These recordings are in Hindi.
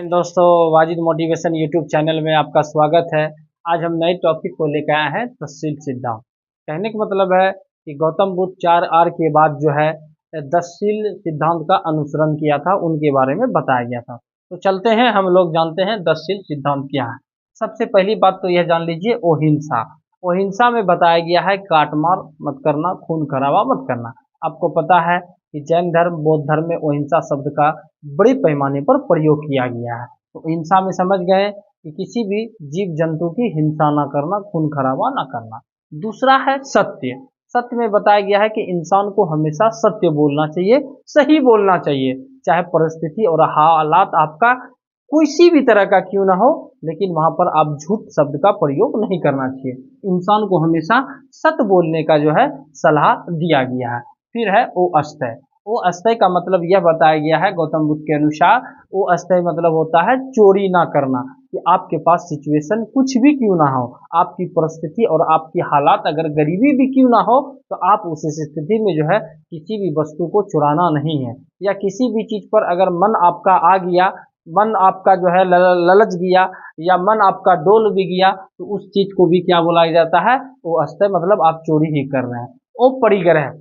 दोस्तों, वाजिद मोटिवेशन यूट्यूब चैनल में आपका स्वागत है। आज हम नए टॉपिक को लेकर आए हैं, दसशील सिद्धांत। कहने का मतलब है कि गौतम बुद्ध 4 आर के बाद जो है दसशील सिद्धांत का अनुसरण किया था, उनके बारे में बताया गया था। तो चलते हैं, हम लोग जानते हैं दसशील सिद्धांत क्या है। सबसे पहली बात तो यह जान लीजिए, अहिंसा। अहिंसा में बताया गया है काट मार मत करना, खून खराबा मत करना। आपको पता है कि जैन धर्म, बौद्ध धर्म में अहिंसा शब्द का बड़े पैमाने पर प्रयोग किया गया है। तो हिंसा में समझ गए कि किसी भी जीव जंतु की हिंसा ना करना, खून खराबा ना करना। दूसरा है सत्य। सत्य में बताया गया है कि इंसान को हमेशा सत्य बोलना चाहिए, सही बोलना चाहिए, चाहे परिस्थिति और हालात आपका किसी भी तरह का क्यों ना हो, लेकिन वहां पर आप झूठ शब्द का प्रयोग नहीं करना चाहिए। इंसान को हमेशा सत्य बोलने का जो है सलाह दिया गया है। फिर है ओ अस्तय। ओ अस्तय का मतलब यह बताया गया है गौतम बुद्ध के अनुसार, ओ अस्तय मतलब होता है चोरी ना करना। कि आपके पास सिचुएशन कुछ भी क्यों ना हो, आपकी परिस्थिति और आपकी हालात अगर गरीबी भी क्यों ना हो, तो आप उस स्थिति में जो है किसी भी वस्तु को चुराना नहीं है। या किसी भी चीज पर अगर मन आपका आ गया, मन आपका जो है ललच गया, या मन आपका डोल भी गया, तो उस चीज को भी क्या बोला जाता है, वो अस्तय मतलब आप चोरी ही कर रहे हैं। ओ परिग्रह।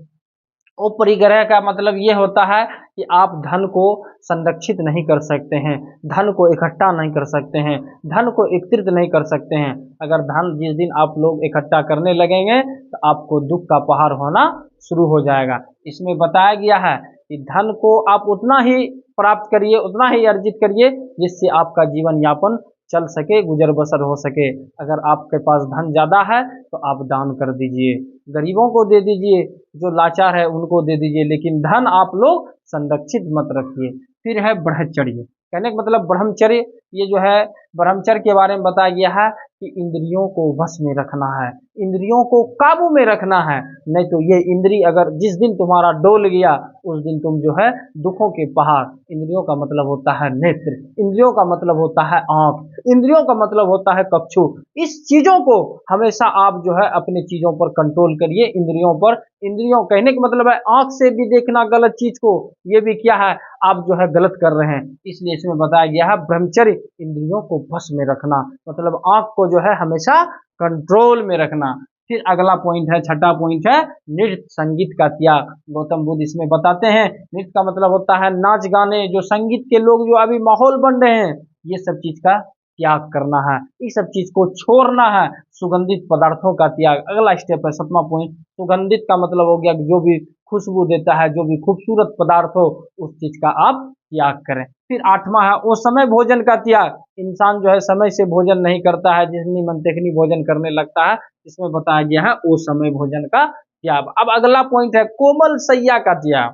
ओ परिग्रह का मतलब ये होता है कि आप धन को संरक्षित नहीं कर सकते हैं, धन को इकट्ठा नहीं कर सकते हैं, धन को एकत्रित नहीं कर सकते हैं। अगर धन जिस दिन आप लोग इकट्ठा करने लगेंगे तो आपको दुख का पहाड़ होना शुरू हो जाएगा। इसमें बताया गया है कि धन को आप उतना ही प्राप्त करिए, उतना ही अर्जित करिए जिससे आपका जीवन यापन चल सके, गुजर बसर हो सके। अगर आपके पास धन ज्यादा है तो आप दान कर दीजिए, गरीबों को दे दीजिए, जो लाचार है उनको दे दीजिए, लेकिन धन आप लोग संरक्षित मत रखिए। फिर है ब्रह्मचर्य। कहने का मतलब ब्रह्मचर्य, ये जो है ब्रह्मचर्य के बारे में बताया गया है कि इंद्रियों को वश में रखना है, इंद्रियों को काबू में रखना है। नहीं तो ये इंद्रिय अगर जिस दिन तुम्हारा डोल गया, उस दिन तुम जो है दुखों के पहाड़। इंद्रियों का मतलब होता है नेत्र, इंद्रियों का मतलब होता है आंख, इंद्रियों का मतलब होता है चक्षु। इस चीजों को हमेशा आप जो है अपनी चीजों पर कंट्रोल करिए, इंद्रियों पर। इंद्रियों कहने का मतलब है आंख से भी देखना गलत चीज को, ये भी क्या है, आप जो है गलत कर रहे हैं। इसलिए इसमें बताया गया है ब्रह्मचर्य, इंद्रियों को वश में रखना, मतलब आंख को जो है हमेशा कंट्रोल में रखना। फिर अगला पॉइंट है, छठा पॉइंट है नृत्य संगीत का त्याग। गौतम बुद्ध इसमें बताते हैं, नृत्य का मतलब होता है नाच गाने, जो संगीत के लोग जो अभी माहौल बन रहे हैं, ये सब चीज का त्याग करना है, इस सब चीज को छोड़ना है। सुगंधित पदार्थों का त्याग अगला स्टेप है, 7वां पॉइंट। सुगंधित का मतलब हो गया जो भी खुशबू देता है, जो भी खूबसूरत पदार्थ हो, उस चीज का आप त्याग करें। फिर 8वां है वो समय भोजन का त्याग। इंसान जो है समय से भोजन नहीं करता है, जितनी मन तकनी भोजन करने लगता है। इसमें बताया गया है वो समय भोजन का त्याग। अब अगला पॉइंट है कोमल सैया का त्याग।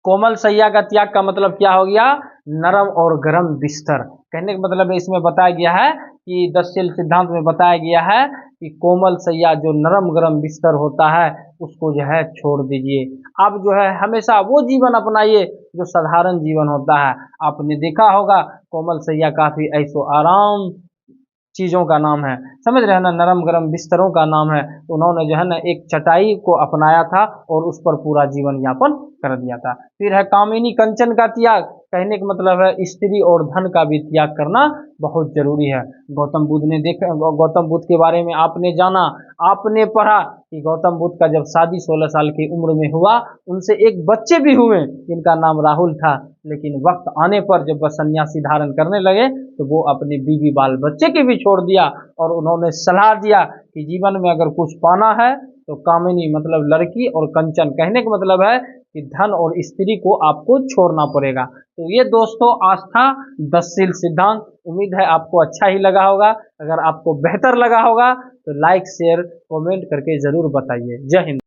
कोमल सैया का त्याग का मतलब क्या हो गया, नरम और गर्म बिस्तर। कहने का मतलब है इसमें बताया गया है कि दसशील सिद्धांत में बताया गया है कि कोमल सैया, जो नरम गरम बिस्तर होता है, उसको जो है छोड़ दीजिए। आप जो है हमेशा वो जीवन अपनाइए जो साधारण जीवन होता है। आपने देखा होगा कोमल सैया काफी ऐशो आराम चीजों का नाम है, समझ रहे हैं ना, नरम गरम बिस्तरों का नाम है। तो उन्होंने जो है ना एक चटाई को अपनाया था और उस पर पूरा जीवन यापन कर दिया था। फिर है कामिनी कंचन का त्याग। कहने का मतलब है स्त्री और धन का भी त्याग करना बहुत जरूरी है। गौतम बुद्ध ने देखा, गौतम बुद्ध के बारे में आपने जाना, आपने पढ़ा कि गौतम बुद्ध का जब शादी 16 साल की उम्र में हुआ, उनसे एक बच्चे भी हुए जिनका नाम राहुल था। लेकिन वक्त आने पर जब वह सन्यासी धारण करने लगे तो वो अपने बीवी बाल बच्चे के भी छोड़ दिया, और उन्होंने सलाह दिया कि जीवन में अगर कुछ पाना है तो कामिनी मतलब लड़की, और कंचन कहने का मतलब है कि धन और स्त्री को आपको छोड़ना पड़ेगा। तो ये दोस्तों आज था दसशील सिद्धांत। उम्मीद है आपको अच्छा ही लगा होगा। अगर आपको बेहतर लगा होगा तो लाइक शेयर कमेंट करके जरूर बताइए। जय हिंद।